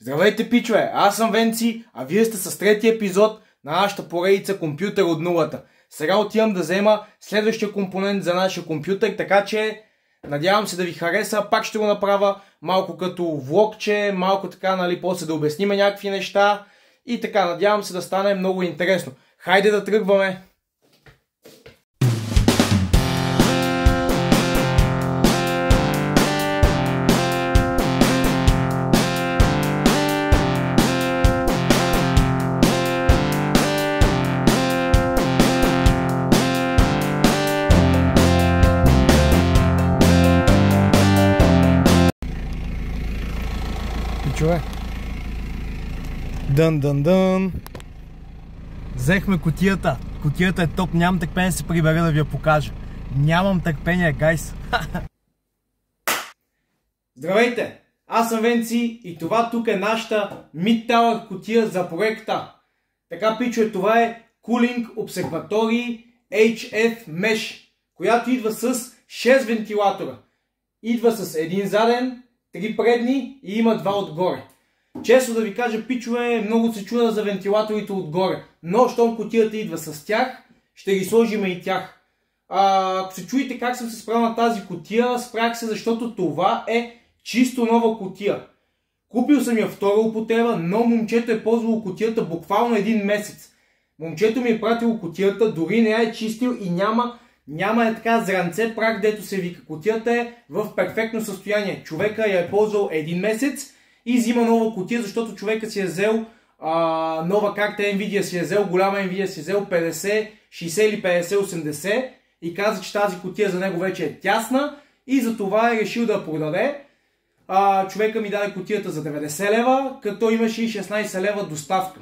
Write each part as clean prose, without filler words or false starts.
Здравейте, пичове! Аз съм Венци, а вие сте с третия епизод на нашата поредица Компютър от нулата. Сега отивам да взема следващия компонент за нашия компютър, така че надявам се да ви хареса. Пак ще го направя малко като влогче, малко така, после да обясним някакви неща и така, надявам се да стане много интересно. Хайде да тръгваме! Пичове, дън. Взехме кутията. Кутията е топ, нямам търпение да се прибера да ви я покажа. Нямам търпение, гайс. Здравейте, аз съм Венци и това тук е нашата Mid Tower кутия за проекта. Така, пичове, това е Cooling Observatory HF Mesh, която идва с 6 вентилатора. Идва с един заден, 3 предни и има 2 отгоре. Честно да ви кажа, пичове, много се чуда за вентилаторите отгоре, но щом кутията идва с тях, ще ги сложим и тях. Ако се чуете как съм се справил на тази кутия, справях се, защото това е чисто нова кутия. Купил съм я втора употреба, но момчето е ползвало кутията буквално един месец. Момчето ми е пратило кутията, дори не я е чистил и няма е така зранце прах, дето се вика. Кутията е в перфектно състояние. Човека я е ползвал един месец и взима нова кутия, защото човека си е взел нова карта Nvidia, си е взел голяма Nvidia, си е взел 50, 60 или 50, 80 и каза, че тази кутия за него вече е тясна и за това е решил да я продаде. Човека ми даде кутията за 90 лева, като имаше и 16 лева доставка.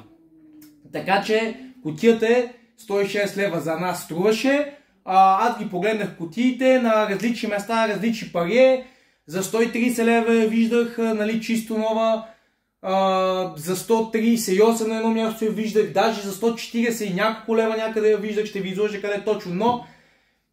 Така че кутията е 106 лева за нас струваше. Аз ги погледнах кутиите на различни места, различни пари. За 130 лева виждах, чисто нова. За 138 на едно място я виждах, даже за 140 и няколко лева някъде я виждах, ще ви изложа къде точно, но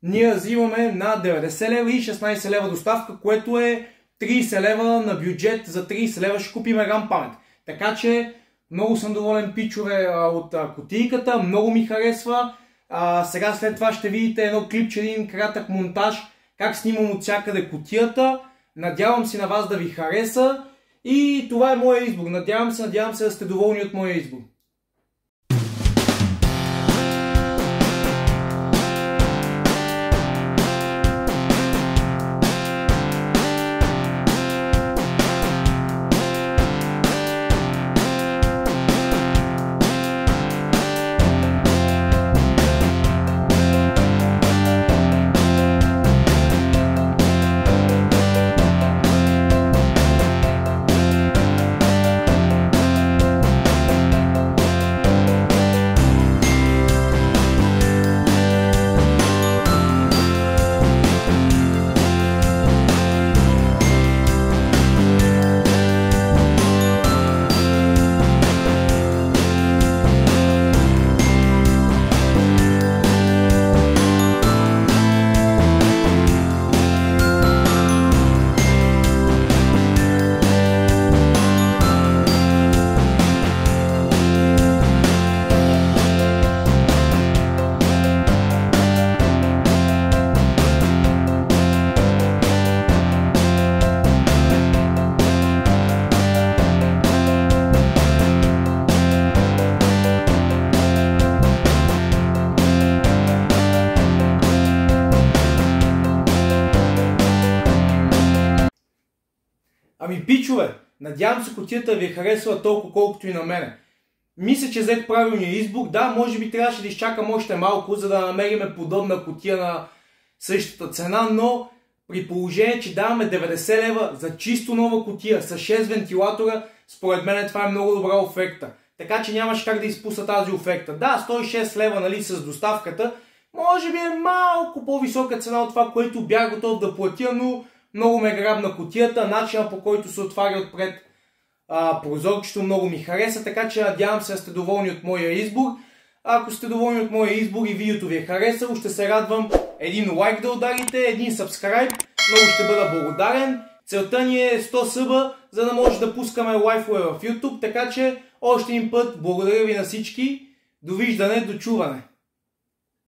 ние взимаме на 90 лева и 16 лева доставка, което е 30 лева на бюджет. За 30 лева ще купим RAM памет. Така че много съм доволен, пичове, от кутийката, много ми харесва. Сега след това ще видите едно клипче, един кратък монтаж, как снимам от всякъде кутията. Надявам се на вас да ви хареса и това е моя избор. Надявам се да сте доволни от моя избор. Пичове, надявам се кутията ви е харесала толкова колкото и на мене. Мисля, че взех правилния избор. Да, може би трябваше да изчакам още малко, за да намерим подобна кутия на същата цена, но при положение, че даваме 90 лева за чисто нова кутия с 6 вентилатора, според мен това е много добра оферта. Така че нямаше как да изпусна тази оферта. Да, 106 лева, с доставката, може би е малко по-висока цена от това, което бях готов да платя, но много ме грабна кутията, начинът по който се отваря отпред прозорчето много ми хареса, така че надявам се да сте доволни от моя избор. Ако сте доволни от моя избор и видеото ви е харесало, ще се радвам един лайк да ударите, един subscribe, много ще бъда благодарен. Целта ни е 100 съба, за да може да пускаме лайфове в YouTube, така че още един път благодаря ви на всички. Довиждане, дочуване!